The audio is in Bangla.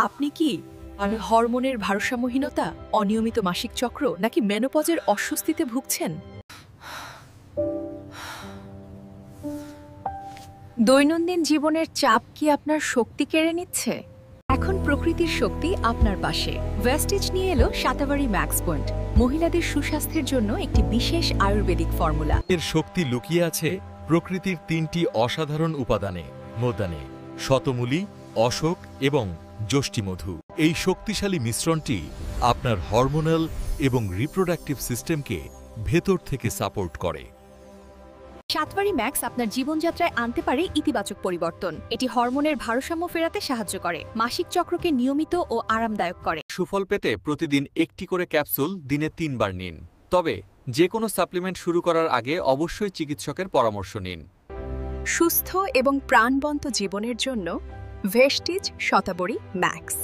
আপনি কি হরমোনের ভারসাম্যহীনতা, অনিয়মিত মাসিক চক্র নাকি মেনোপজের অস্বস্তিতে ভুগছেন? দৈনন্দিন জীবনের চাপ কি আপনার শক্তি কেড়ে নিচ্ছে? এখন প্রকৃতির শক্তি আপনার পাশে। ভেস্টিজ নিয়ে এলো শতাবরী ম্যাক্স পয়েন্ট, মহিলাদের সুস্বাস্থ্যের জন্য একটি বিশেষ আয়ুর্বেদিক ফর্মুলা। এর শক্তি লুকিয়ে আছে প্রকৃতির ৩টি অসাধারণ উপাদানে: মদানে, শতমূলী, অশোক এবং যষ্টিমধু। এই শক্তিশালী মিশ্রণটি আপনার হরমোনাল এবং রিপ্রোডাক্টিভ সিস্টেমকে ভেতর থেকে সাপোর্ট করে। শতাবরী ম্যাক্স আপনার জীবনযাত্রায় আনতে পারে ইতিবাচক পরিবর্তন। এটি হরমোনের ভারসাম্য ফেরাতে সাহায্য করে, মাসিক চক্রকে নিয়মিত ও আরামদায়ক করে। সুফল পেতে প্রতিদিন একটি করে ক্যাপসুল দিনে ৩ বার নিন। তবে যে কোনো সাপ্লিমেন্ট শুরু করার আগে অবশ্যই চিকিৎসকের পরামর্শ নিন। সুস্থ এবং প্রাণবন্ত জীবনের জন্য ভেস্টিজ শতাবরী ম্যাক্স।